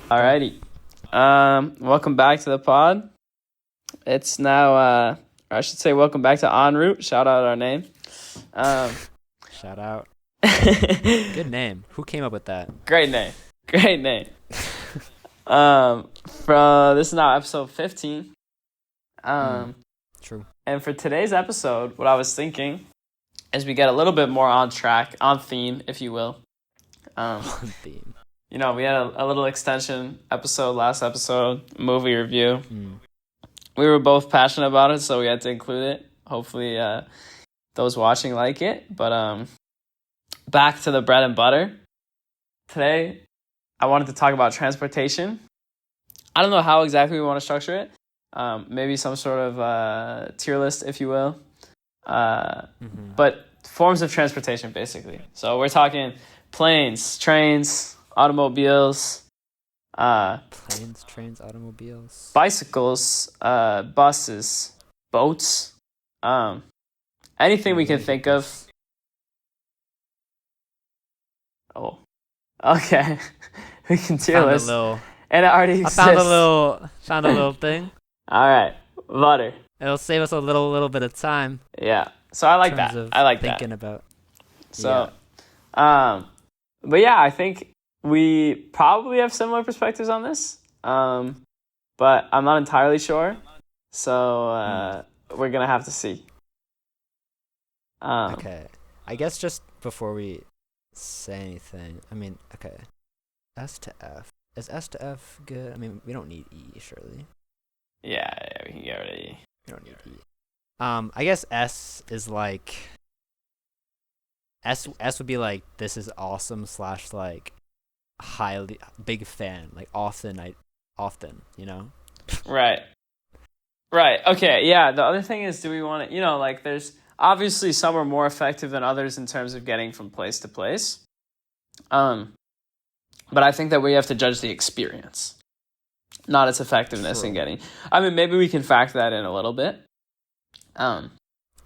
Alrighty. Welcome back to the pod. It's now, or I should say, welcome back to En route. Shout out our name. Shout out. Good name. Who came up with that? Great name. Great name. From this is now episode 15. True. And for today's episode, what I was thinking is we get a little bit more on track, on theme, if you will. On theme. You know, we had a little extension episode, last episode, movie review. We were both passionate about it, so we had to include it. Hopefully, those watching like it. But back to the bread and butter. Today, I wanted to talk about transportation. I don't know how exactly we want to structure it. Maybe some sort of tier list, if you will. But forms of transportation, basically. So we're talking planes, trains, automobiles, Planes, trains, automobiles, bicycles, buses, boats, anything we can think of. Oh, okay. We can tier Found a list, little. and it already I exists. found a little thing. All right, butter. It'll save us a little bit of time. Yeah. So I like in terms that. of I like thinking that. about. So, but yeah, I think we probably have similar perspectives on this. But I'm not entirely sure. So we're gonna have to see. Okay. I guess just before we say anything, I mean, okay. S to F. Is S to F good? I mean, we don't need E, surely. Yeah, we can get rid of E. We don't need E. I guess S is like S would be like, this is awesome / like highly big fan, like often, you know? Right. Okay. Yeah. The other thing is, do we want to? Like, there's obviously some are more effective than others in terms of getting from place to place. But I think that we have to judge the experience, not its effectiveness in getting. I mean, maybe we can factor that in a little bit.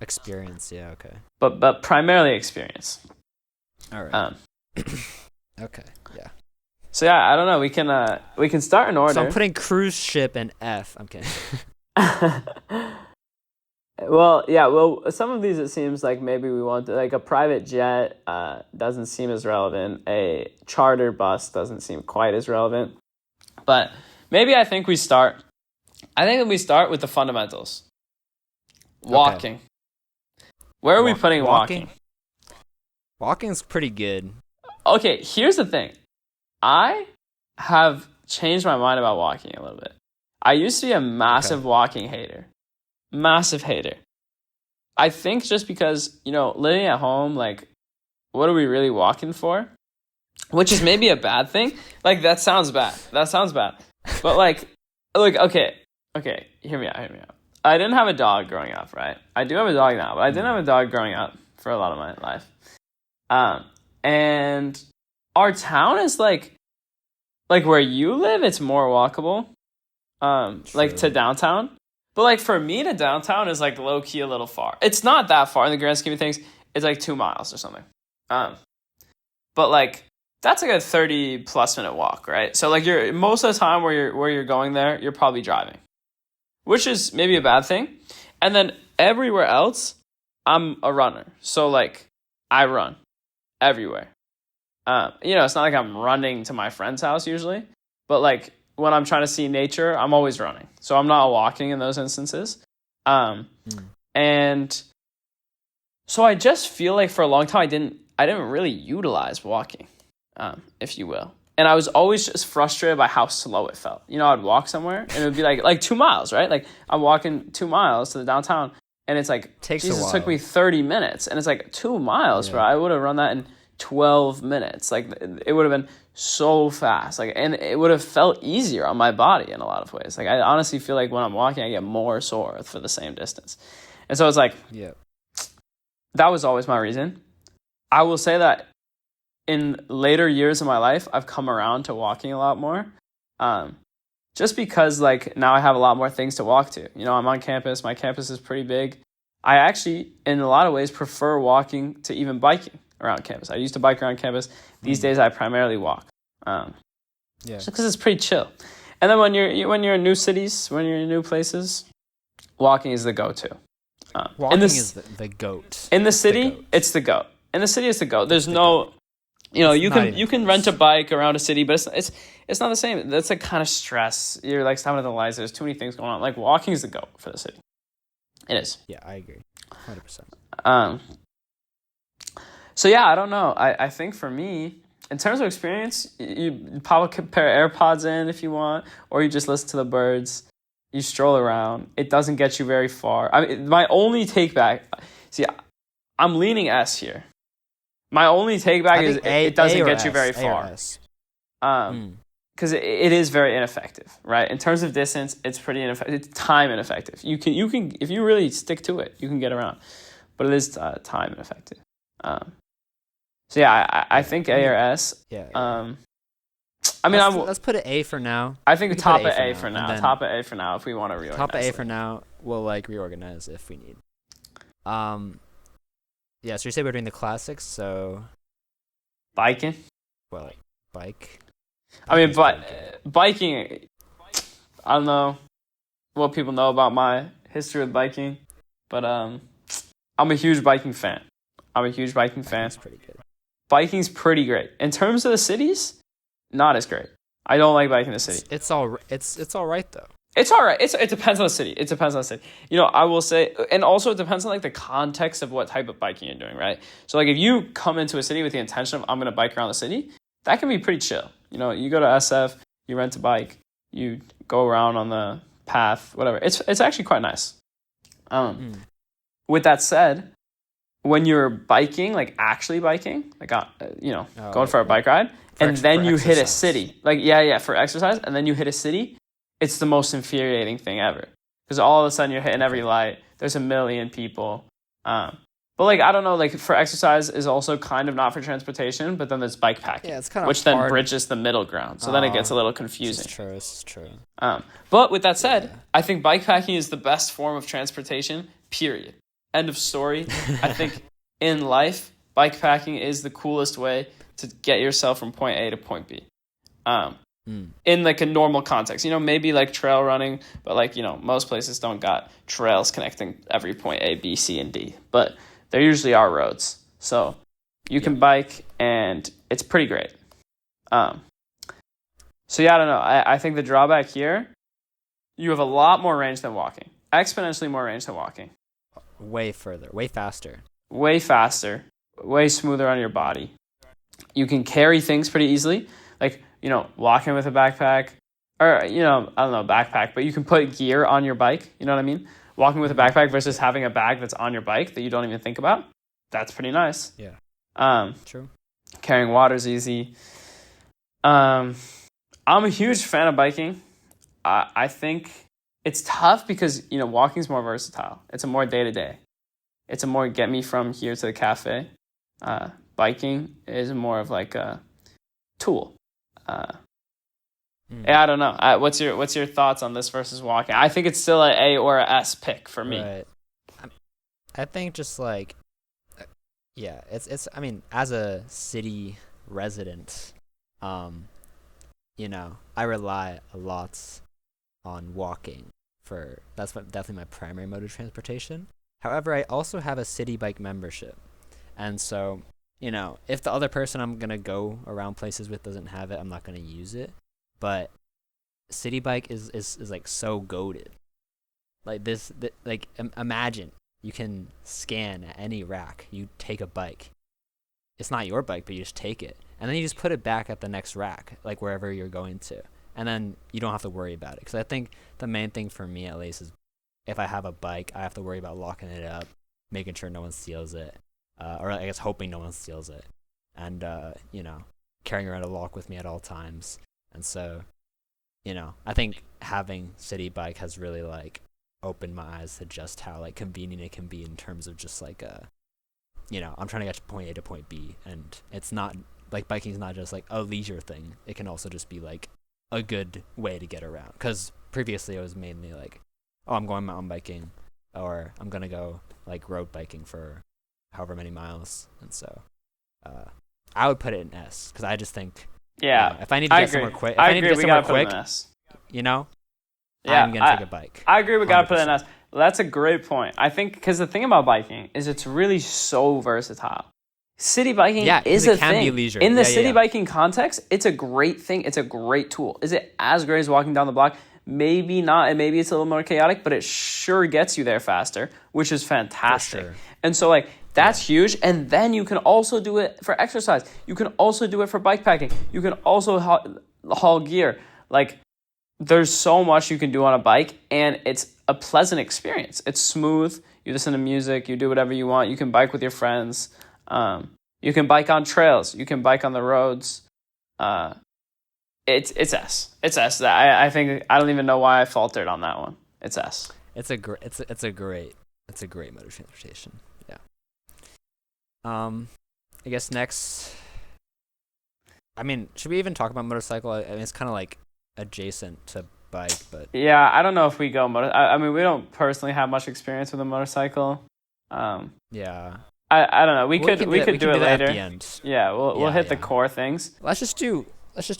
Experience, yeah, okay. But primarily experience. All right. Okay, yeah. So yeah, I don't know. We can start in order. So I'm putting cruise ship and F. I'm kidding. Well, yeah. Well, some of these it seems like maybe we want like a private jet doesn't seem as relevant. A charter bus doesn't seem quite as relevant. But maybe I think we start with the fundamentals. Walking. Okay. Where are we putting walking? Walking's pretty good. Okay, here's the thing. I have changed my mind about walking a little bit. I used to be a massive walking hater. Massive hater. I think just because, living at home, like, what are we really walking for? Which is maybe a bad thing. Like, that sounds bad. But, like, okay, hear me out. I didn't have a dog growing up, right? I do have a dog now, but I didn't have a dog growing up for a lot of my life. And our town is like where you live, it's more walkable. Like to downtown. But like for me to downtown is like low key a little far. It's not that far in the grand scheme of things. It's like 2 miles or something. But like that's like a 30 plus minute walk, right? So like you're most of the time where you're going there, you're probably driving. Which is maybe a bad thing. And then everywhere else, I'm a runner. So like I run everywhere. It's not like I'm running to my friend's house usually, but like when I'm trying to see nature, I'm always running. So I'm not walking in those instances. And so I just feel like for a long time I didn't really utilize walking, if you will. And I was always just frustrated by how slow it felt. I'd walk somewhere and it would be like 2 miles, right? Like I'm walking 2 miles to the downtown and it's like, Jesus, it took me 30 minutes. And it's like 2 miles, bro. I would have run that in 12 minutes. Like it would have been so fast. Like, and it would have felt easier on my body in a lot of ways. Like I honestly feel like when I'm walking, I get more sore for the same distance. And so it's like, that was always my reason. I will say that in later years of my life, I've come around to walking a lot more. Just because like now I have a lot more things to walk to. I'm on campus. My campus is pretty big. I actually, in a lot of ways, prefer walking to even biking around campus. I used to bike around campus. These days, I primarily walk. Yeah. just because it's pretty chill. And then when you're in new cities, when you're in new places, walking is the go-to. Walking is the goat. In the It's city, goat. it's the goat. In the city, it's the goat. There's the no, you know, It's you not can even you can close. rent a bike around a city, but it's not the same. That's like kind of stress. You're like stopping at the lights. There's too many things going on. Like walking is the goat for the city. It is. Yeah, I agree. 100%. Um. So yeah, I don't know. I think for me, in terms of experience, you pop a pair of AirPods in if you want, or you just listen to the birds. You stroll around. It doesn't get you very far. I mean, my only take back. See, I'm leaning S here. My only take back I is think it doesn't or get you S, very A or far. S. Um, because it is very ineffective, right? In terms of distance, it's pretty ineffective. It's time ineffective. You can if you really stick to it, you can get around, but it is time ineffective. So yeah, I think A or S. Yeah. I mean, let's put it A for now. I think we can top put at A for and now. then Top at A for now if we want to reorganize. Top at A it. for now. We'll like reorganize if we need. Yeah. So you say we're doing the classics. So Biking. well, like bike. I mean, Biking's but pretty good. biking. I don't know what people know about my history with biking, but I'm a huge biking fan. Biking's pretty good. Biking's pretty great. In terms of the cities, not as great. I don't like biking in the city. It's all right though. It's all right. It depends on the city. It depends on the city. You know, I will say, and also it depends on like the context of what type of biking you're doing, right? So like if you come into a city with the intention of I'm gonna bike around the city, that can be pretty chill. You know, you go to SF, you rent a bike, you go around on the path, whatever. It's actually quite nice. With that said, when you're biking, like actually biking, like going for a bike ride, and then you hit a city, like for exercise, and then you hit a city, it's the most infuriating thing ever. Because all of a sudden you're hitting every light. There's a million people. But like I don't know, like for exercise is also kind of not for transportation, but then there's bike packing, Yeah, it's kind of which then bridges the middle ground. So then it gets a little confusing. This is true. But with that said, I think bike packing is the best form of transportation. Period. End of story. I think in life, bike packing is the coolest way to get yourself from point A to point B. In like a normal context, you know, maybe like trail running, but like, you know, most places don't got trails connecting every point A, B, C, and D, but there usually are roads. So you can bike and it's pretty great. So yeah, I don't know. I think the drawback here, you have a lot more range than walking. Exponentially more range than walking. Way further, way faster, way smoother on your body. You can carry things pretty easily, like, you know, walking with a backpack, or, you know, I don't know, backpack, but you can put gear on your bike, you know what I mean? Walking with a backpack versus having a bag that's on your bike that you don't even think about, that's pretty nice. Yeah. True. Carrying water's easy. I'm a huge fan of biking. I think it's tough because, you know, walking's more versatile. It's a more day-to-day. It's a more get me from here to the cafe. Biking is more of like a tool. Yeah, I don't know. What's your thoughts on this versus walking? I think it's still an A or a S pick for me. Right. I think just like, yeah, it's. I mean, as a city resident, you know, I rely a lot on walking definitely my primary mode of transportation. However, I also have a city bike membership, and so, you know, if the other person I'm gonna go around places with doesn't have it, I'm not gonna use it. But city bike is like so goated. Like imagine you can scan at any rack. You take a bike. It's not your bike, but you just take it, and then you just put it back at the next rack, like wherever you're going to, and then you don't have to worry about it. Because I think the main thing for me, at least, is if I have a bike, I have to worry about locking it up, making sure no one steals it, or I guess hoping no one steals it, and you know, carrying around a lock with me at all times. And so, you know, I think having city bike has really like opened my eyes to just how like convenient it can be in terms of just like you know, I'm trying to get to point A to point B, and it's not like biking is not just like a leisure thing. It can also just be like a good way to get around. Because previously it was mainly like, oh, I'm going mountain biking, or I'm gonna go like road biking for however many miles. And so I would put it in S, because I just think Yeah, If I need to I get agree. somewhere quick, if I I need agree. to get We somewhere gotta put it in quick, an S. you know, Yeah, I'm gonna take a bike. I agree. We gotta put it in an 100%. S. That's a great point. I think because the thing about biking is it's really so versatile. City biking Yeah, 'cause is it a can be thing. leisure. In the Yeah, yeah, city yeah. biking context, it's a great thing. It's a great tool. Is it as great as walking down the block? Maybe not, and maybe it's a little more chaotic, but it sure gets you there faster, which is fantastic. sure. And so, like, that's huge. And then you can also do it for exercise. You can also do it for bike packing. You can also haul gear. Like, there's so much you can do on a bike, and it's a pleasant experience. It's smooth. You listen to music. You do whatever you want. You can bike with your friends. You can bike on trails. You can bike on the roads. It's S. It's S. I think I don't even know why I faltered on that one. It's S. It's a great mode of transportation. Yeah. I guess next. I mean, should we even talk about motorcycle? I mean, it's kind of like adjacent to bike, but Yeah, I don't know if we go I mean, we don't personally have much experience with a motorcycle. yeah. I don't know. We could do it that later. at the end. Yeah, we'll Yeah, hit the yeah. core things. Let's just do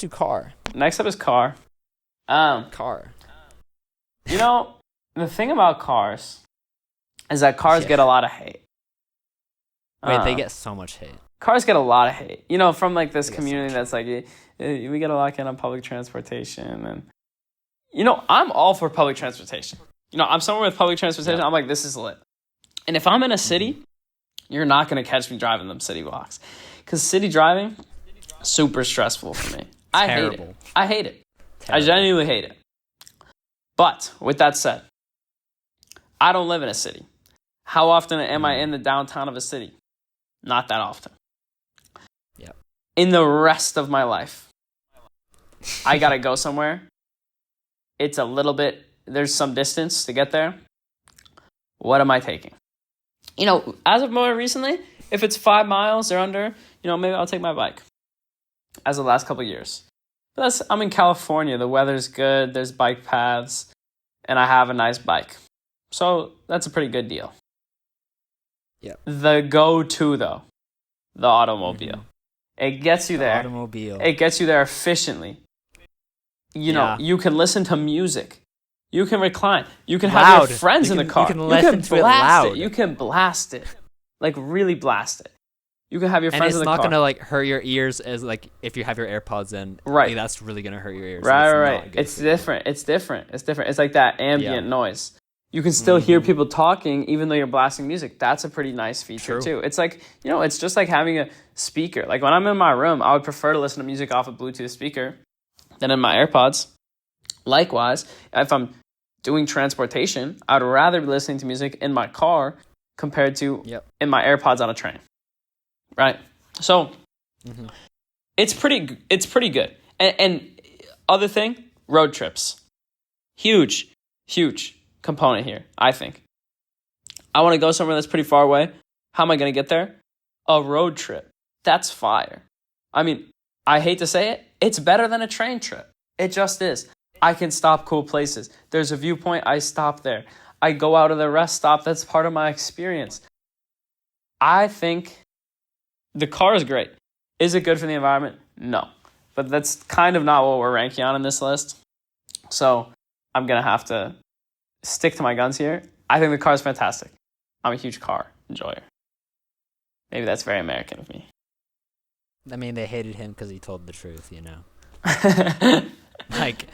car. Next up is car. Car. You know, the thing about cars is that cars Yeah. get a lot of hate. Wait, they get so much hate. Cars get a lot of hate. You know, from like this They get so community much that's like, we gotta lock in on public transportation, and you know, I'm all for public transportation. You know, I'm somewhere with public transportation. Yeah. I'm like, this is lit. And if I'm in a city, you're not gonna catch me driving them city walks, because city driving, super stressful for me. I hate Terrible. it. I hate it. I Terrible. genuinely hate it. But with that said, I don't live in a city. How often am I in the downtown of a city? Not that often. Yep. In the rest of my life, I gotta go somewhere. It's a little bit, there's some distance to get there. What am I taking? You know, as of more recently, if it's 5 miles or under, you know, maybe I'll take my bike. As of the last couple of years. But I'm in California. The weather's good. There's bike paths. And I have a nice bike. So that's a pretty good deal. Yep. The go-to, though, the automobile. It gets you there. Automobile. It gets you there efficiently. You know, Yeah. you can listen to music. You can recline. You can Loud. have your friends You in can- the car. you can listen to it blast loud. You can blast it. Like, really blast it. You can have your And friends it's in the not car. gonna like hurt your ears as like if you have your AirPods in. Right. Like, that's really gonna hurt your ears. Right, It's right, not right. good It's for you. different. It's different. It's different. It's like that ambient Yeah. noise. You can still hear Mhm. people talking even though you're blasting music. That's a pretty nice feature True. too. It's like, you know, it's just like having a speaker. Like when I'm in my room, I would prefer to listen to music off a Bluetooth speaker than in my AirPods. Likewise, if I'm doing transportation, I'd rather be listening to music in my car compared to Yep. in my AirPods on a train. Right? So, Mhm. it's pretty good. And other thing, road trips. Huge component here, I think. I want to go somewhere that's pretty far away. How am I going to get there? A road trip. That's fire. I mean, I hate to say it, it's better than a train trip. It just is. I can stop cool places. There's a viewpoint, I stop there. I go out of the rest stop, that's part of my experience. I think the car is great. Is it good for the environment? No. But that's kind of not what we're ranking on in this list. So I'm going to have to stick to my guns here. I think the car is fantastic. I'm a huge car enjoyer. Maybe that's very American of me. I mean, they hated him because he told the truth. You know. Like,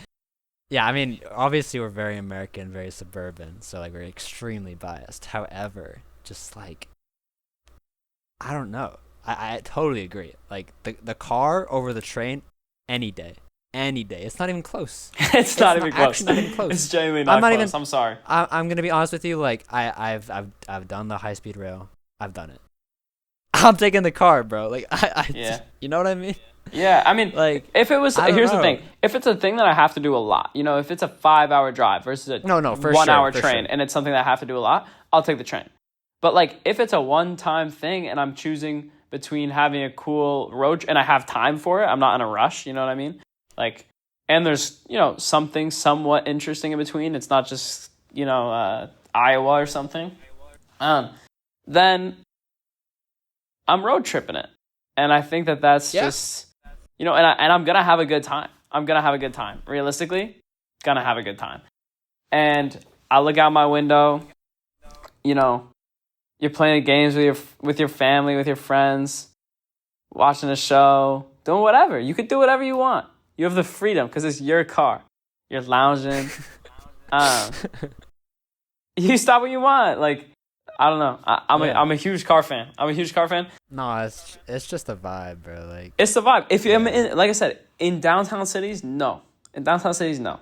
yeah. I mean, obviously we're very American, very suburban, so like we're extremely biased. However, just like, I don't know. I totally agree. Like the car over the train, any day. It's not even close. It's not even close. Actually not even close. It's genuinely I'm not not close. even- I'm sorry. I'm gonna be honest with you. Like I've done the high speed rail. I've done it. I'm taking the car, bro. Like Yeah. you know what I mean? Yeah, I mean, Like, if it was, I don't here's the know. thing. If it's a thing that I have to do a lot, you know, if it's a 5-hour drive versus a No, for 1 sure, hour for train sure. and it's something that I have to do a lot, I'll take the train. But like, if it's a one-time thing and I'm choosing between having a cool road and I have time for it, I'm not in a rush, you know what I mean? Like, and there's, you know, something somewhat interesting in between. It's not just, you know, Iowa or something. Then I'm road tripping it. And I think that that's Yeah. just, you know, and I'm gonna have a good time. I'm gonna have a good time. Realistically, gonna have a good time. And I look out my window, you know, you're playing games with your family, with your friends, watching a show, doing whatever. You could do whatever you want. You have the freedom because it's your car. You're lounging. You stop when you want. Like, I don't know. I'm a huge car fan. I'm a huge car fan. No, it's just a vibe, bro. Like, It's the vibe. If you're like I said, in downtown cities, no. In downtown cities, no.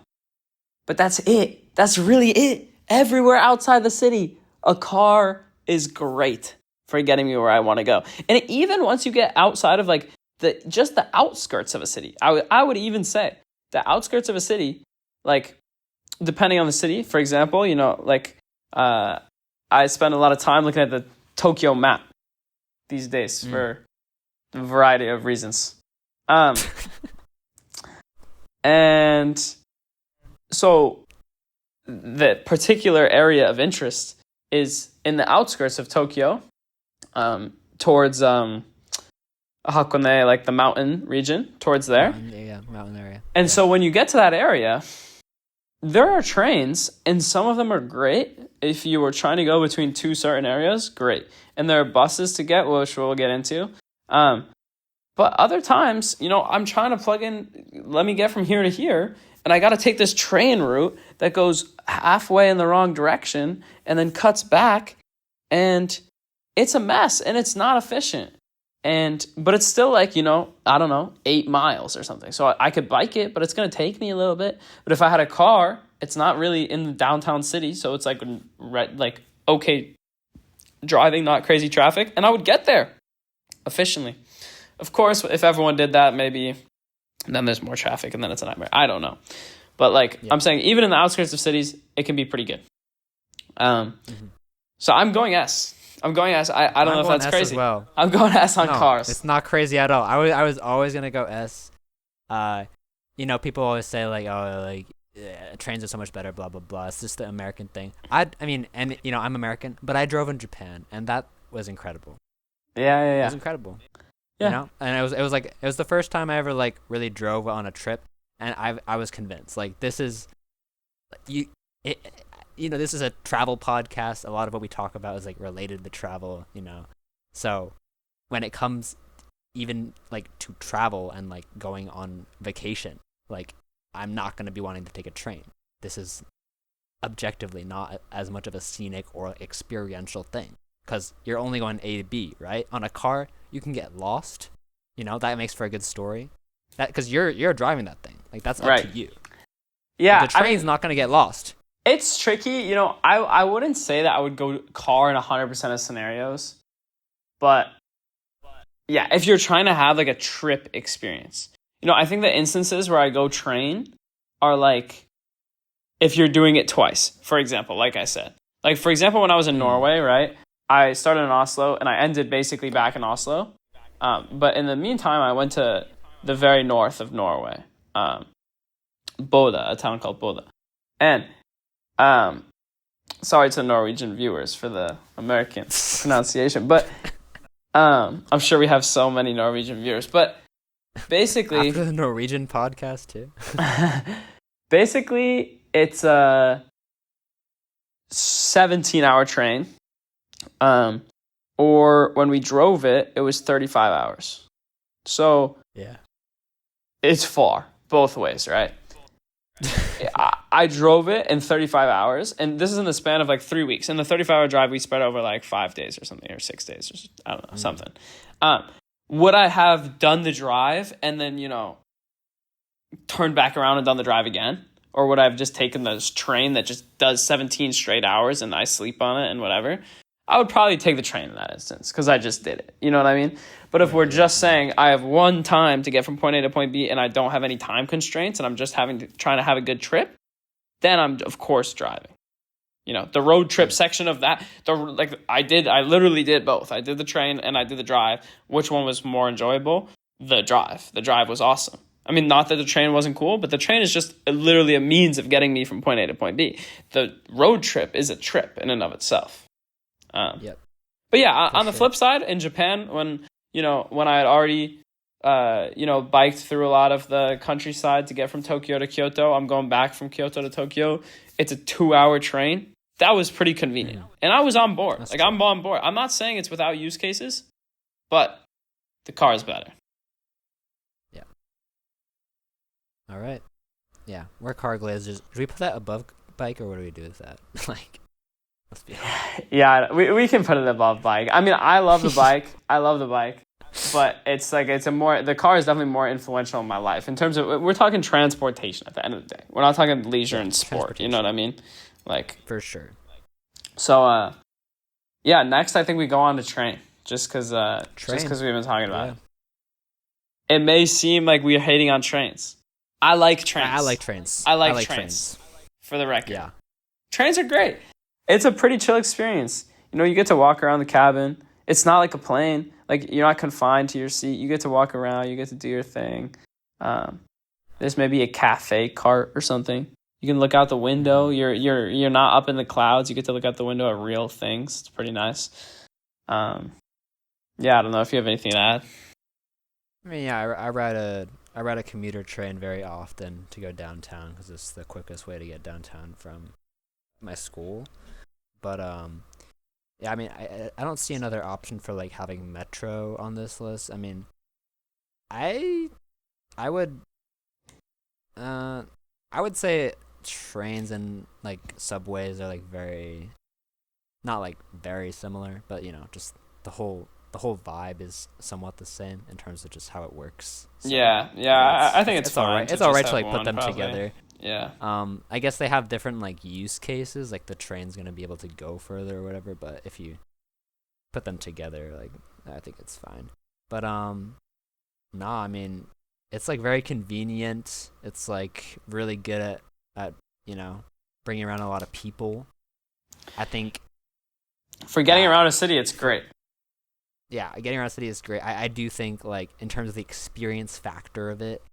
But that's it. That's really it. Everywhere outside the city, a car is great for getting me where I want to go. And even once you get outside of like the outskirts of a city, I would even say the outskirts of a city, like depending on the city, for example, you know, like I spend a lot of time looking at the Tokyo map these days for a variety of reasons. And so the particular area of interest is in the outskirts of Tokyo, towards Hakone, like the mountain region, towards there. Mountain area. And so when you get to that area, there are trains, and some of them are great. If you were trying to go between two certain areas, great. And there are buses to get, which we'll get into. But other times, you know, I'm trying to plug in, let me get from here to here, and I got to take this train route that goes halfway in the wrong direction and then cuts back, and it's a mess, and it's not efficient. But it's still like, you know, I don't know, 8 miles or something. So I could bike it, but it's going to take me a little bit. But if I had a car, it's not really in the downtown city. So it's like okay, driving, not crazy traffic. And I would get there efficiently. Of course, if everyone did that, maybe then there's more traffic and then it's a nightmare. I don't know. But like I'm saying, even in the outskirts of cities, it can be pretty good. So I'm going S. I don't know if that's S crazy. As well. I'm going S on cars. It's not crazy at all. I was always gonna go S. You know, people always say like, oh, like trains are so much better, blah blah blah. It's just the American thing. I mean, and you know, I'm American, but I drove in Japan, and that was incredible. Yeah. It was incredible. Yeah. You know, and it was the first time I ever like really drove on a trip, and I was convinced like this is you know, this is a travel podcast. A lot of what we talk about is like related to travel, you know. So when it comes even like to travel and like going on vacation, like I'm not going to be wanting to take a train. This is objectively not as much of a scenic or experiential thing because you're only going A to B, right? On a car, you can get lost. You know, that makes for a good story. That because you're driving that thing. Like that's up to you. Yeah, the train's not going to get lost. It's tricky, you know. I wouldn't say that I would go car in 100% of scenarios, but yeah, if you're trying to have like a trip experience, you know, I think the instances where I go train are like if you're doing it twice. For example, like I said, like for example, when I was in Norway, right? I started in Oslo and I ended basically back in Oslo, but in the meantime, I went to the very north of Norway, Bodø, a town called Bodø, and sorry to Norwegian viewers for the American pronunciation, but I'm sure we have so many Norwegian viewers. But basically, after the Norwegian podcast too. Basically, it's a 17-hour train, or when we drove it, it was 35 hours. So yeah, it's far both ways, right? I drove it in 35 hours, and this is in the span of like 3 weeks. In the 35-hour drive, we spread over like 5 days or something, or 6 days, or I don't know, something. Would I have done the drive and then, you know, turned back around and done the drive again? Or would I have just taken this train that just does 17 straight hours and I sleep on it and whatever? I would probably take the train in that instance because I just did it. You know what I mean? But if we're just saying I have one time to get from point A to point B and I don't have any time constraints and I'm just trying to have a good trip, then I'm of course driving. You know, the road trip section of that, I literally did both. I did the train and I did the drive. Which one was more enjoyable? The drive. The drive was awesome. I mean, not that the train wasn't cool, but the train is just literally a means of getting me from point A to point B. The road trip is a trip in and of itself. Yep. But yeah, on the flip side, in Japan, when I had already biked through a lot of the countryside to get from Tokyo to Kyoto. I'm going back from Kyoto to Tokyo. It's a 2-hour train. That was pretty convenient. And I was on board. That's Like, true. I'm on board. I'm not saying it's without use cases, but the car is better. All right. Yeah, we're car glazers. Do we put that above bike, or what do we do with that? Like, let's be honest. Yeah, we can put it above bike. I mean, I love the bike. I love the bike. But it's like, the car is definitely more influential in my life in terms of, we're talking transportation at the end of the day. We're not talking leisure and sport. You know what I mean? Like, For sure. so, yeah, next I think we go on to train just because Train. we've been talking about Yeah. it. It may seem like we're hating on trains. I like trains. I like trains. I like trains. For the record. Yeah. Trains are great. It's a pretty chill experience. You get to walk around the cabin. It's not like a plane. Like, you're not confined to your seat. You get to walk around. You get to do your thing. There's maybe a cafe cart or something. You can look out the window. You're not up in the clouds. You get to look out the window at real things. It's pretty nice. Yeah, I don't know if you have anything to add. I mean, yeah, I ride a commuter train very often to go downtown because it's the quickest way to get downtown from my school. But yeah, I mean, I don't see another option for like having metro on this list. I mean, I would say trains and like subways are like not like very similar, but just the whole vibe is somewhat the same in terms of just how it works. So Yeah. I think it's fine. alright. It's just alright to have like put one, them probably. together. Yeah. I guess they have different like use cases. Like the train's gonna be able to go further or whatever. But if you put them together, like I think it's fine. But nah, I mean, it's like very convenient. It's like really good at bringing around a lot of people. I think. For getting around a city, it's great. Yeah, getting around the city is great. I do think, like, in terms of the experience factor of it,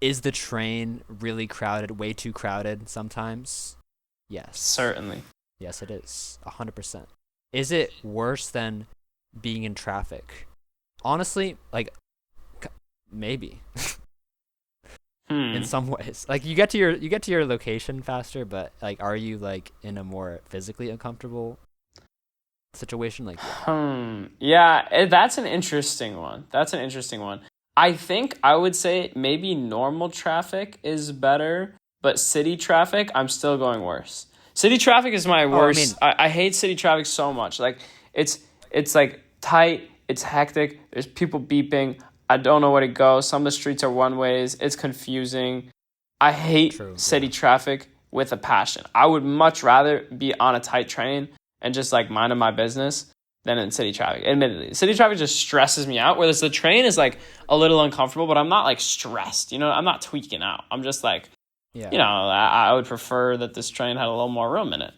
is the train really crowded, way too crowded sometimes? Yes. Certainly. Yes, it is. 100%. Is it worse than being in traffic? Honestly, like, maybe. In some ways. Like, you get to your location faster, but, like, are you, like, in a more physically uncomfortable situation? Like, yeah, that's an interesting one. I think I would say maybe normal traffic is better, but city traffic, I'm still going worse. City traffic is my worst. I hate city traffic so much. Like, it's like tight, it's hectic, there's people beeping, I don't know where to go, some of the streets are one ways, it's confusing. I hate city traffic with a passion. I would much rather be on a tight train and just like minding my business than in city traffic. Admittedly, city traffic just stresses me out. Whereas the train is like a little uncomfortable, but I'm not like stressed. I'm not tweaking out. I'm just like, I would prefer that this train had a little more room in it.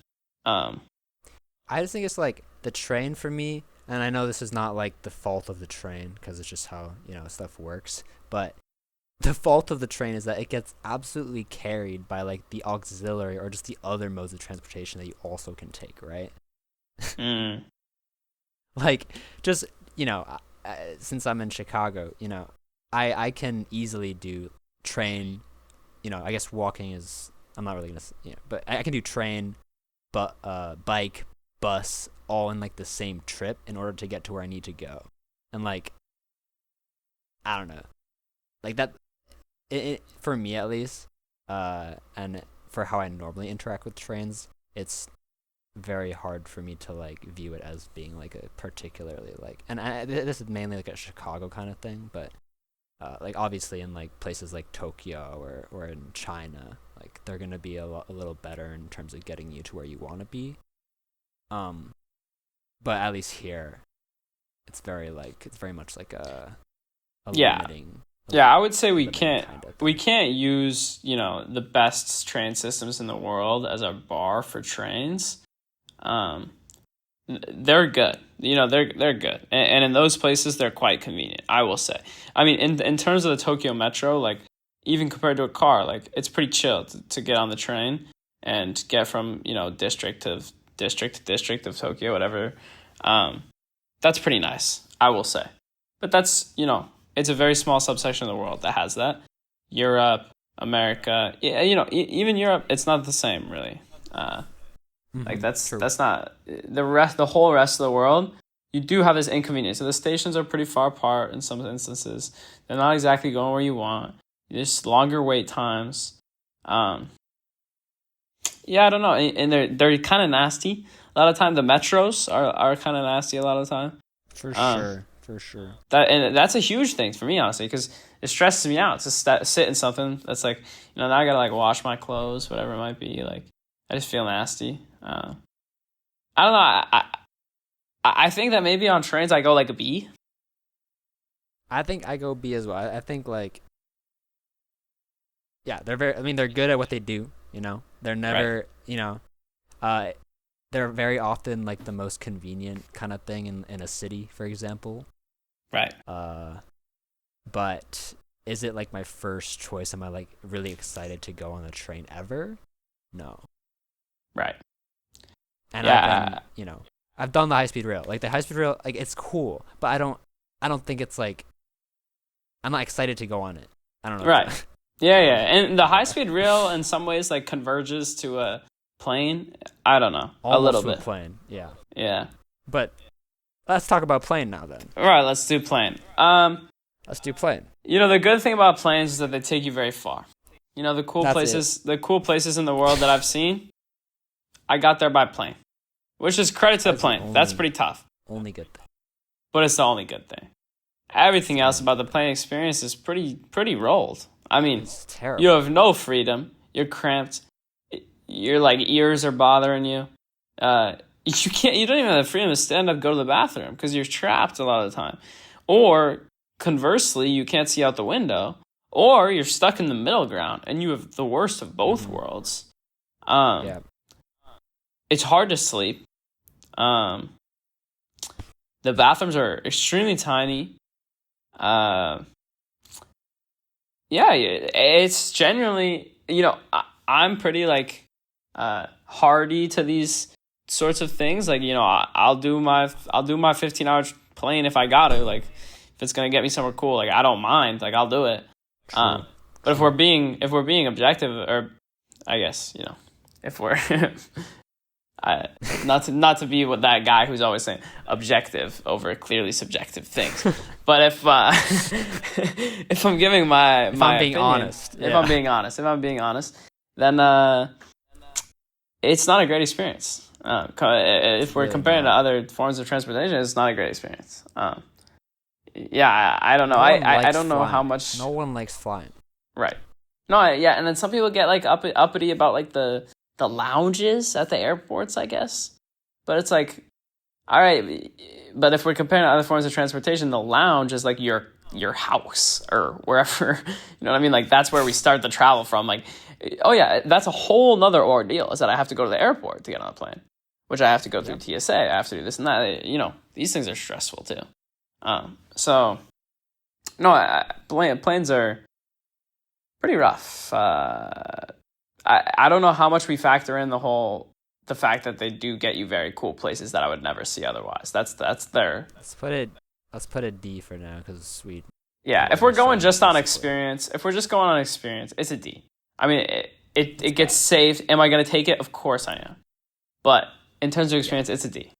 I just think it's like the train for me, and I know this is not like the fault of the train because it's just how stuff works. But the fault of the train is that it gets absolutely carried by like the auxiliary or just the other modes of transportation that you also can take, right? Like, just since I'm in Chicago, I can easily do train. I guess walking is, I'm not really gonna but I can do train, but bike, bus, all in like the same trip in order to get to where I need to go. And like, I don't know, like that for me at least, and for how I normally interact with trains, it's very hard for me to like view it as being like a particularly like, and this is mainly like a Chicago kind of thing, but like obviously in like places like Tokyo or in China, like they're gonna be a little better in terms of getting you to where you want to be. But at least here, it's very much like a limiting. Yeah, I would say we can't use the best train systems in the world as a bar for trains. They're good. They're good, and in those places they're quite convenient, I will say. I mean, in terms of the Tokyo Metro, like even compared to a car, like it's pretty chill to get on the train and get from district to district of Tokyo, whatever. That's pretty nice, I will say. But that's it's a very small subsection of the world that has that. Europe, America, yeah, even Europe, it's not the same really. Like that's True. that's not the whole rest of the world. You do have this inconvenience. So the stations are pretty far apart in some instances. They're not exactly going where you want. There's longer wait times. Yeah, I don't know, and they're kind of nasty. A lot of time the metros are kind of nasty. A lot of the time. For sure. That's a huge thing for me, honestly, because it stresses me out to sit in something that's like, now I gotta like wash my clothes, whatever it might be. Like, I just feel nasty. I don't know. I think that maybe on trains I go like a B. I think I go B as well. I think like, yeah, they're good at what they do. They're never, they're very often like the most convenient kind of thing in a city, for example. Right. But is it like my first choice? Am I like really excited to go on a train ever? No. Right. And Yeah. I've done the high-speed rail. Like the high-speed rail, like it's cool, but I don't think it's like, I'm not excited to go on it. I don't know. Right. Yeah. And the high-speed rail in some ways like converges to a plane. I don't know. Almost a little to a bit. plane. Yeah. Yeah. But let's talk about plane now then. All right, let's do plane. Let's do plane. The good thing about planes is that they take you very far. The cool That's places, the cool places in the world that I've seen, I got there by plane, which is credit to the That's plane. That's pretty tough, Only good thing. but it's the only good thing. Everything else about the plane experience is pretty rolled. I mean, It's terrible. you have no freedom. You're cramped. Your like ears are bothering you. You don't even have the freedom to stand up, go to the bathroom because you're trapped a lot of the time. Or conversely, you can't see out the window, or you're stuck in the middle ground and you have the worst of both worlds. Yeah. It's hard to sleep. The bathrooms are extremely tiny. Yeah, it's genuinely, I'm pretty like hardy to these sorts of things. Like, I'll do my 15-hour plane if I got to. Like, if it's gonna get me somewhere cool, like I don't mind. Like, I'll do it. But if we're being objective, or I guess if we're not to be with that guy who's always saying objective over clearly subjective things, but if I'm giving my I'm being opinion, honest, if I'm being honest, then it's not a great experience. If we're really comparing not. to other forms of transportation, it's not a great experience. Yeah, I don't know. No one I likes don't know flying. how much. No one likes flying. Right. No, yeah, and then some people get like uppity about like the lounges at the airports, I guess. But it's like, all right, but if we're comparing to other forms of transportation, the lounge is like your house or wherever, you know what I mean? Like that's where we start the travel from. Like, oh yeah, that's a whole nother ordeal, is that I have to go to the airport to get on a plane, which I have to go through TSA. I have to do this and that. These things are stressful too. So no, planes are pretty rough. I don't know how much we factor in the fact that they do get you very cool places that I would never see otherwise. That's their. Let's put a D for now because it's Sweden. Yeah, if we're going just on experience, it's a D. I mean, it gets saved. Am I going to take it? Of course I am. But in terms of experience, it's a D.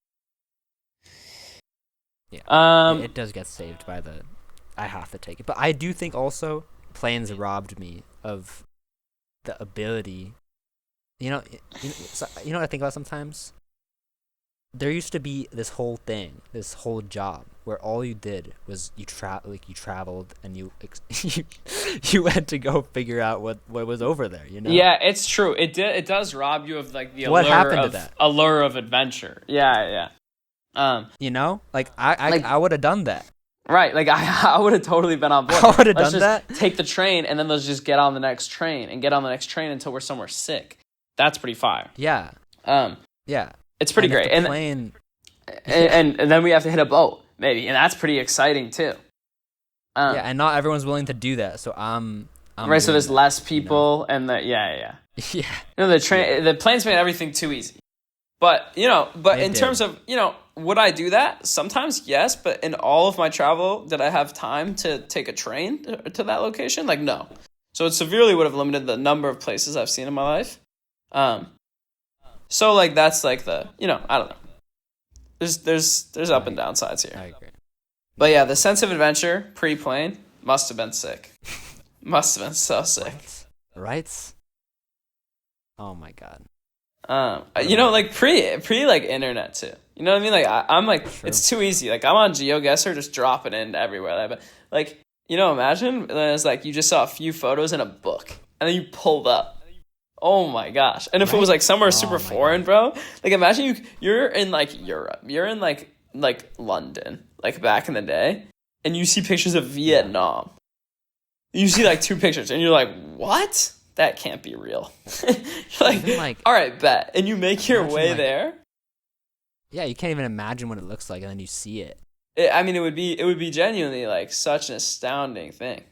Yeah. It does get saved by I have to take it. But I do think also planes robbed me of the ability. What I think about sometimes? There used to be this whole job where all you did was you traveled and you went to go figure out what was over there. Yeah, it's true. It does rob you of like the what happened to that? Allure of adventure. Yeah. Like I would have done that. Right, like I would have totally been on board. I would have Let's done just that. Take the train and then let's just get on the next train and get on the next train until we're somewhere sick. That's pretty fire. Yeah. Yeah. It's pretty great. And plane. And then we have to hit a boat, maybe, and that's pretty exciting too. Yeah, and not everyone's willing to do that, so I'm right. So there's that, less people, and yeah. Yeah. The planes made everything too easy. But in terms of would I do that? Sometimes, yes, but in all of my travel, did I have time to take a train to that location? Like, no. So it severely would have limited the number of places I've seen in my life. So like that's like the, I don't know. There's up and down sides here. I agree. But yeah, the sense of adventure pre-plane must have been sick. Must have been so sick. Right? Oh my god. Like pre like internet too. You know what I mean? Like I'm like, True. it's too easy. Like I'm on GeoGuessr, just dropping in everywhere. But like, imagine it's like you just saw a few photos in a book and then you pulled up. Oh my gosh! And if it was like somewhere super foreign, bro, like imagine you're in like Europe, you're in like London, like back in the day, and you see pictures of Vietnam. You see like 2 pictures, and you're like, what? That can't be real. You're like, all right, bet. And you make your way there. Yeah, you can't even imagine what it looks like, and then you see it. It would be genuinely like such an astounding thing.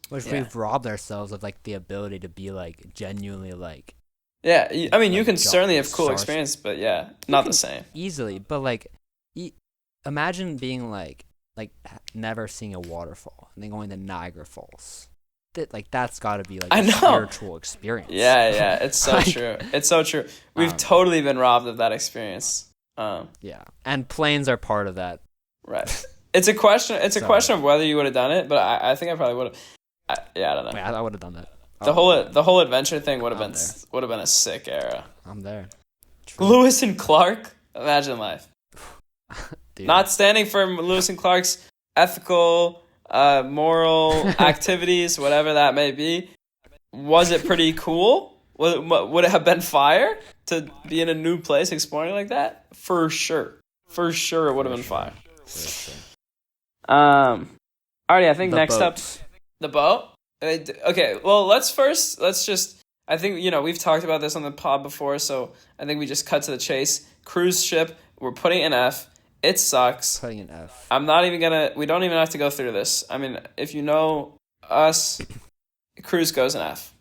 Which we've robbed ourselves of like the ability to be like genuinely like. Yeah, I mean, you can like, certainly have cool experience, but yeah, not the same. Easily, but like, imagine being like never seeing a waterfall and then going to Niagara Falls. That's got to be like a spiritual experience. Yeah, it's so true. It's so true. We've totally been robbed of that experience. Yeah, and planes are part of that. Right. It's a question. It's a question of whether you would have done it, but I think I probably would have. I don't know. I would have done that. The whole adventure thing would have been a sick era. I'm there. True. Lewis and Clark. Imagine life. Dude. Not standing for Lewis and Clark's ethical, moral activities, whatever that may be. Was it pretty cool? Would it have been fire to be in a new place exploring like that? For sure. For sure it would have been fire. For sure. Alrighty, I think next up, the boat. Okay, well, let's just, I think, we've talked about this on the pod before, so I think we just cut to the chase. Cruise ship, we're putting an F. It sucks. Putting an F. I'm not even we don't even have to go through this. I mean, if you know us, cruise goes an F.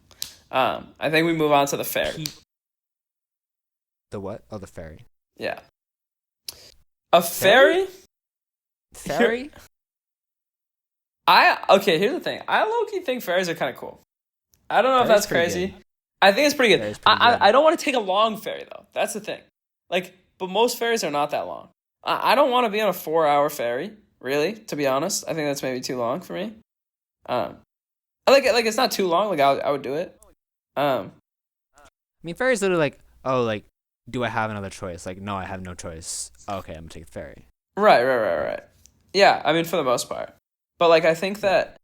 I think we move on to the ferry. The what? Oh, the ferry. Yeah. A ferry? Ferry? Okay, here's the thing. I low-key think ferries are kind of cool. I don't know if that's crazy. Good. I think it's pretty good. I don't want to take a long ferry, though. That's the thing. Like, but most ferries are not that long. I don't want to be on a 4-hour ferry, really, to be honest. I think that's maybe too long for me. I like it's not too long. Like, I would do it. I mean, ferries literally like, oh, like, do I have another choice? Like, no, I have no choice. Okay, I'm going to take a ferry. Right. Yeah, I mean, for the most part. But, like, I think that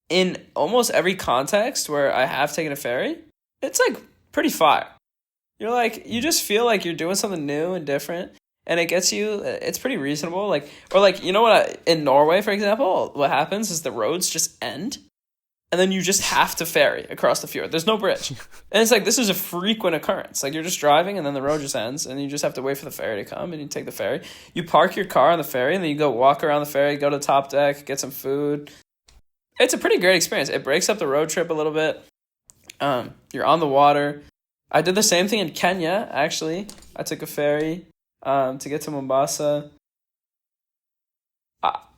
in almost every context where I have taken a ferry, it's, like, pretty fire. You're, like, you just feel like you're doing something new and different, and it gets you, it's pretty reasonable. Like, or, like, you know what, in Norway, for example, what happens is the roads just end, and then you just have to ferry across the fjord. There's no bridge. And it's like, this is a frequent occurrence. Like, you're just driving, and then the road just ends, and you just have to wait for the ferry to come, and you take the ferry. You park your car on the ferry, and then you go walk around the ferry, go to the top deck, get some food. It's a pretty great experience. It breaks up the road trip a little bit. You're on the water. I did the same thing in Kenya, actually. I took a ferry to get to Mombasa.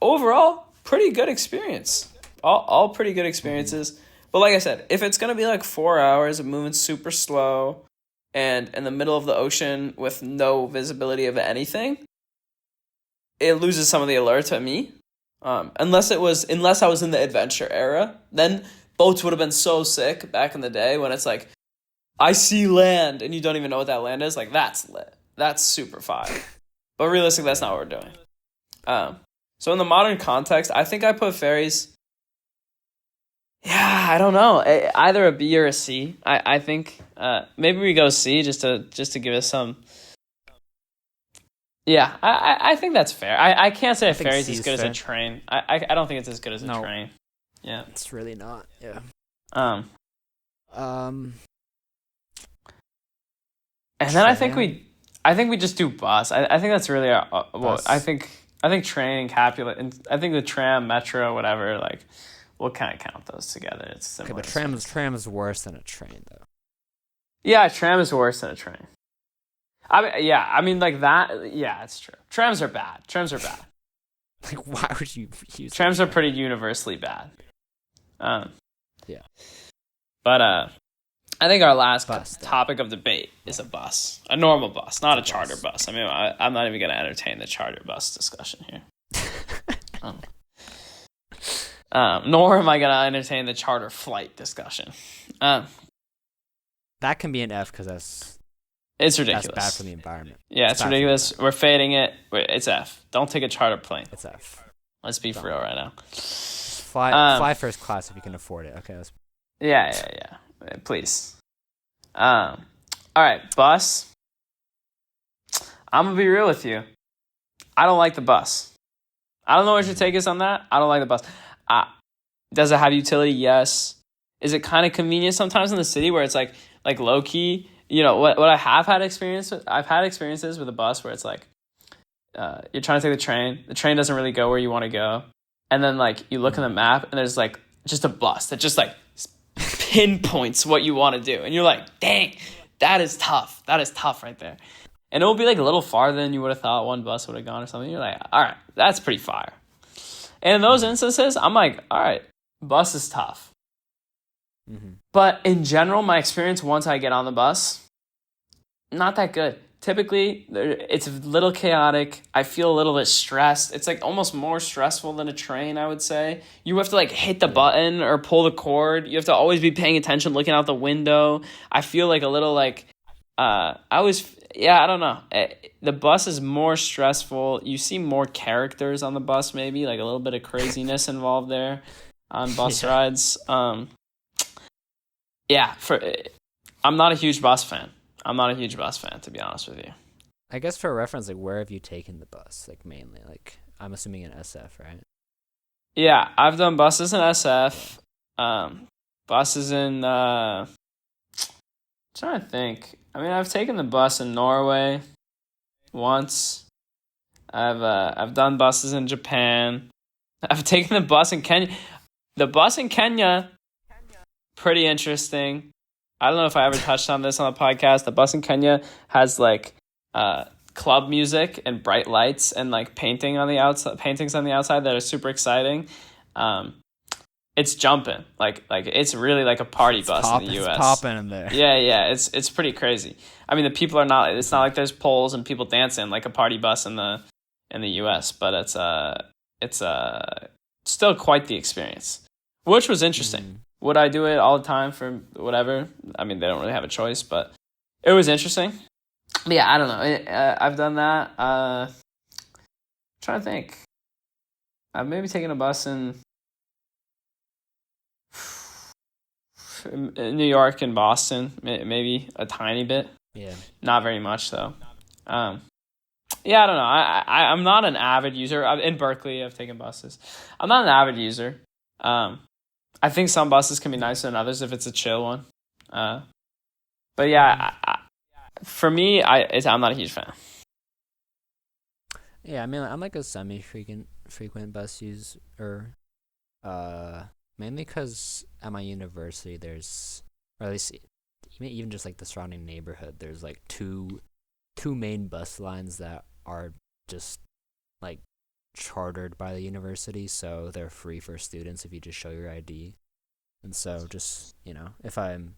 Overall, pretty good experience. All pretty good experiences. But like I said, if it's going to be like 4 hours of moving super slow and in the middle of the ocean with no visibility of anything, it loses some of the allure to me. Unless I was in the adventure era, then boats would have been so sick back in the day when it's like, I see land and you don't even know what that land is. Like, that's lit. That's super fire. But realistically, that's not what we're doing. So in the modern context, I think I put ferries. Yeah, I don't know. Either a B or a C. I think maybe we go C just to give us some. Yeah, I think that's fair. I can't say a ferry's as good as a train. I don't think it's as good as a train. Yeah, it's really not. Yeah. And then I think we just do bus. I think that's really well. I think train and Capulet, and I think the tram, metro, whatever. Like, we'll kind of count those together. It's similar. Okay, but tram is worse than a train, though. Yeah, tram is worse than a train. I mean, like that. Yeah, it's true. Trams are bad. Like, why would you use Trams are pretty universally bad. Yeah. But I think our last Bus, topic of debate is a bus, a normal bus, not a It's a charter bus. I mean, I'm not even going to entertain the charter bus discussion here. Nor am I going to entertain the charter flight discussion. That can be an F because It's ridiculous. that's bad for the environment. Yeah, it's ridiculous. We're fading it. It's F. Don't take a charter plane. It's F. Let's be for real right now. Just fly first class if you can afford it. Okay. Yeah. Please. All right, bus. I'm gonna be real with you. I don't like the bus. I don't know what your take is on that. I don't like the bus. Does it have utility? Yes. Is it kind of convenient sometimes in the city where it's like low key? You know what I have had experience with? I've had experiences with a bus where it's like you're trying to take the train. The train doesn't really go where you want to go, and then like you look in the map and there's like just a bus that just like pinpoints what you want to do, and you're like, dang, that is tough. That is tough right there. And it will be like a little farther than you would have thought one bus would have gone or something. You're like, all right, that's pretty fire. And in those instances, I'm like, all right, bus is tough. Mm-hmm. But in general, my experience once I get on the bus, not that good. Typically, it's a little chaotic. I feel a little bit stressed. It's like almost more stressful than a train, I would say. You have to like hit the button or pull the cord. You have to always be paying attention, looking out the window. I feel like a little like, I don't know. The bus is more stressful. You see more characters on the bus, maybe like a little bit of craziness involved there on bus rides. I'm not a huge bus fan. To be honest with you. I guess for reference, like, where have you taken the bus? Like, mainly, like, I'm assuming in SF, right? Yeah, I've done buses in SF. Buses in. I'm trying to think. I mean, I've taken the bus in Norway once. I've done buses in Japan. I've taken the bus in Kenya. The bus in Kenya, pretty interesting. I don't know if I ever touched on this on the podcast. The bus in Kenya has like club music and bright lights and like paintings on the outside that are super exciting. It's jumping like it's really like a party bus in the US. It's popping in there. Yeah, it's pretty crazy. I mean, the people are not. It's not like there's poles and people dancing like a party bus in the US, but it's still quite the experience, which was interesting. Mm-hmm. Would I do it all the time for whatever? I mean, they don't really have a choice, but it was interesting. But yeah, I don't know. I've done that. Trying to think. I've maybe taken a bus in New York and Boston, maybe a tiny bit. Yeah. Not very much, though. I don't know. I'm not an avid user. In Berkeley, I've taken buses. I'm not an avid user. I think some buses can be nicer than others if it's a chill one. But yeah, for me, I'm not a huge fan. Yeah, I mean, I'm like a frequent bus user, mainly because at my university there's, or at least even just like the surrounding neighborhood, there's like two main bus lines that are just like chartered by the university, so they're free for students if you just show your ID. And so just, if I'm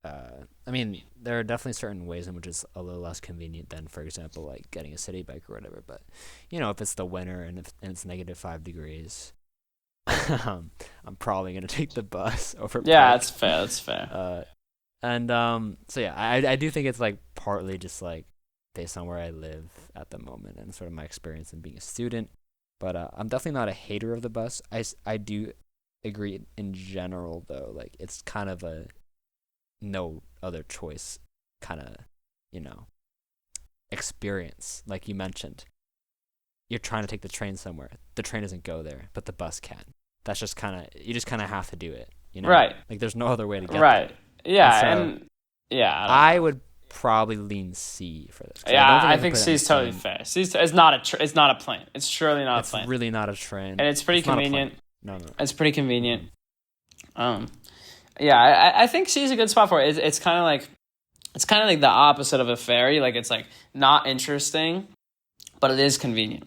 I mean, there are definitely certain ways in which it's a little less convenient than, for example, like getting a city bike or whatever, but if it's the winter and it's -5 degrees, I'm probably gonna take the bus over bike. That's fair. So yeah, I do think it's like partly just like based on where I live at the moment and sort of my experience in being a student. But I'm definitely not a hater of the bus. I do agree in general, though. Like, it's kind of a no other choice kind of, experience. Like you mentioned, you're trying to take the train somewhere. The train doesn't go there, but the bus can. That's just you just kind of have to do it, Right. Like, there's no other way to get right. there. Yeah, I would probably lean C for this. Yeah, I think C is totally fair. C is it's not a plane. It's surely not a plane. It's really not a train. And it's pretty convenient. No. It's pretty convenient. Yeah, I think C is a good spot for it. It's kind of like It's kind of like the opposite of a ferry. Like it's like not interesting, but it is convenient.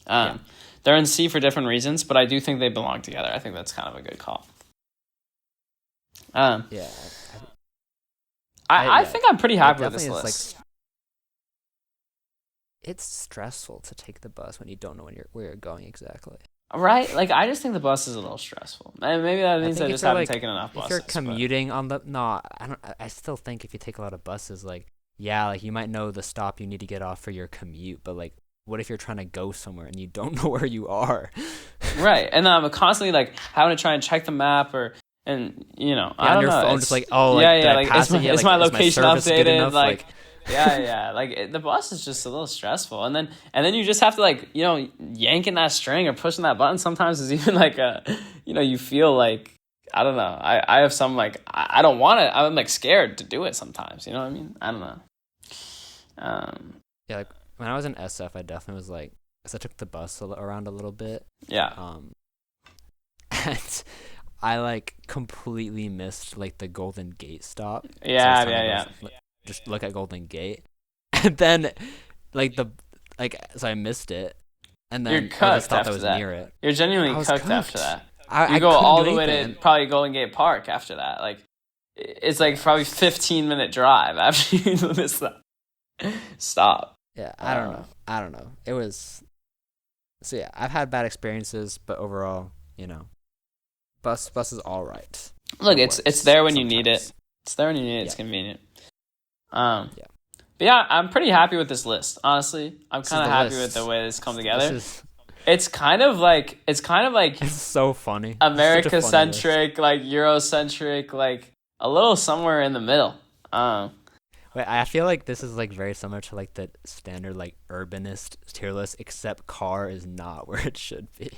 Yeah. They're in C for different reasons, but I do think they belong together. I think that's kind of a good call. Yeah. I think I'm pretty happy with this definitely list. It's stressful to take the bus when you don't know where you're going exactly. Right? Like, I just think the bus is a little stressful. And maybe that means I think just if you're, haven't like, taken enough If buses. you're commuting on the I still think if you take a lot of buses, like yeah, like you might know the stop you need to get off for your commute, but like what if you're trying to go somewhere and you don't know where you are? Right. And I'm constantly like having to try and check the map and you know, I on don't your know. phone, It's, just like, oh, like, yeah, did yeah, I like pass it yet? is Like, my is my location service good updated? enough? Like yeah, like the bus is just a little stressful, and then you just have to like, you know, yanking that string or pushing that button. Sometimes is even like you feel like, I don't know. I have some like I don't want it. I'm like scared to do it sometimes. You know what I mean? I don't know. Yeah, like when I was in SF, I definitely was like, cause I took the bus around a little bit. Yeah. And I like completely missed like the Golden Gate stop. Yeah, So I was trying yeah. to go, just look at Golden Gate, and then so I missed it, and then You're the cooked stop that after was that. near it. You're genuinely I was cooked after cooked. that. I You go couldn't all do the way to anything. probably Golden Gate Park after that. Like, it's like probably 15-minute drive after you miss that stop. Yeah, I don't know. It was. So yeah, I've had bad experiences, but overall, you know, bus is all right. Look, It it's there when you sometimes. need it. It's there when you need it. It's Yeah. convenient. Yeah. But yeah, I'm pretty happy with this list. Honestly, I'm This is kind of the happy list. with the way this come together. This is It's kind of like it's so funny. It's such a funny America list. centric, like Eurocentric, like a little somewhere in the middle. Wait, I feel like this is like very similar to like the standard like urbanist tier list, except car is not where it should be.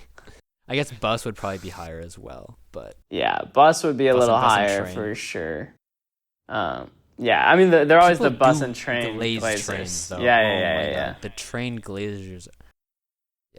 I guess bus would probably be higher as well, but Yeah, bus would be a Bus little and- bus and higher train. for sure. Yeah, I mean they're always the people bus do and train glaze glazers. trains though. Yeah, Oh yeah. my God. The train glazers.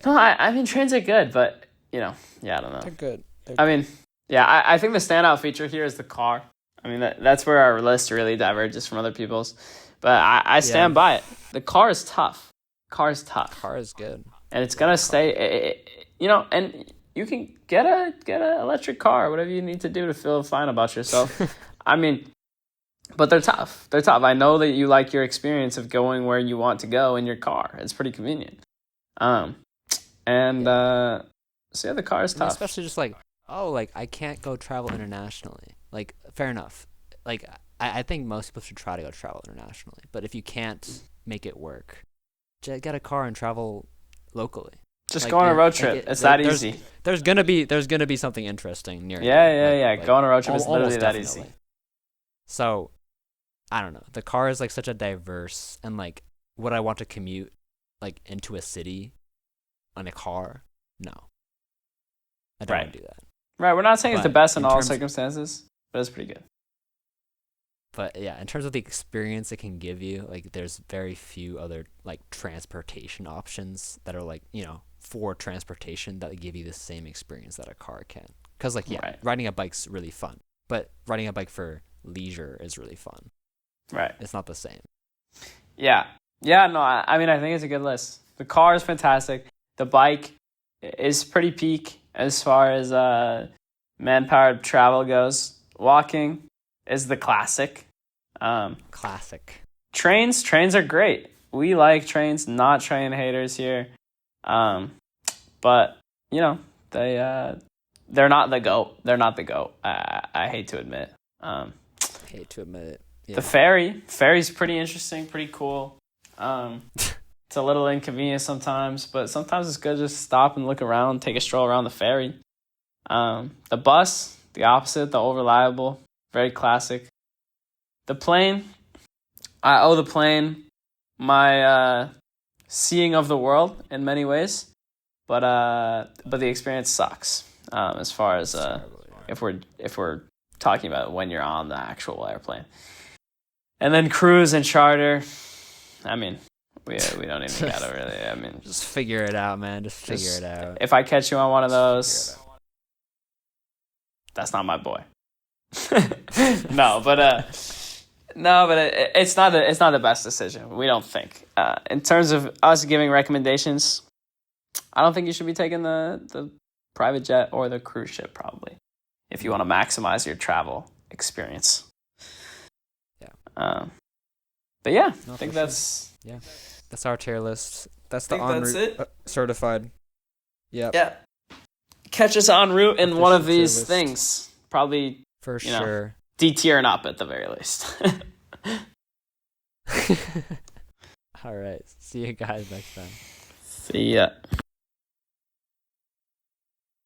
No, I mean trains are good, but you know, yeah, I don't know. good. I mean, yeah, I think the standout feature here is the car. I mean that's where our list really diverges from other people's, but I stand by it. The car is tough. Car is tough, Car is good. and it's gonna stay. You know, and you can get a electric car, whatever you need to do to feel fine about yourself. I mean, but they're tough. They're tough. I know that you like your experience of going where you want to go in your car. It's pretty convenient. So yeah, the car is I mean, tough. especially just like, oh, like I can't go travel internationally. Like, fair enough. Like, I think most people should try to go travel internationally. But if you can't make it work, just get a car and travel locally. Just like, go on a you're- road like, trip. it- It's there- that there's- easy. There's gonna be something interesting near you. Yeah. Go on a road trip. It's literally almost that easy. definitely. So, I don't know. The car is like such a diverse and like, would I want to commute like into a city on a car? No, I don't want to do that. Right. We're not saying it's the But best in in all terms- circumstances, but it's pretty good. But yeah, in terms of the experience it can give you, like there's very few other like transportation options that are like, you know, for transportation that give you the same experience that a car can. Because like, yeah, Right. riding a bike's really fun, but riding a bike for leisure is really fun. Right. It's not the same. Yeah. Yeah, no, I mean, I think it's a good list. The car is fantastic. The bike is pretty peak as far as man-powered travel goes. Walking is the classic. Classic. Trains are great. We like trains, not train haters here. But, you know, they're not the GOAT. They're not the GOAT. I hate to admit. Hate to admit it. Yeah. The ferry's pretty interesting, pretty cool. It's a little inconvenient sometimes, but sometimes it's good to just stop and look around, take a stroll around the ferry. The bus, the opposite, the over-reliable, very classic. The plane, I owe the plane my seeing of the world in many ways, but the experience sucks as far as if we're talking about when you're on the actual airplane. And then cruise and charter, I mean, we don't even gotta really. I mean, Just figure it out, man. Just figure it out. if I catch you on one of those, that's not my boy. No, but No, but it's not the best decision. We don't think. In terms of us giving recommendations, I don't think you should be taking the private jet or the cruise ship probably if you want to maximize your travel experience. Yeah. But yeah, No, I think for sure. that's Yeah, that's our tier list. That's the think en that's route it. certified. Yep, yeah. Catch us en route in one of Official tier these list. things. Probably for you know. sure. D tier and up at the very least. All right. See you guys next time. See ya.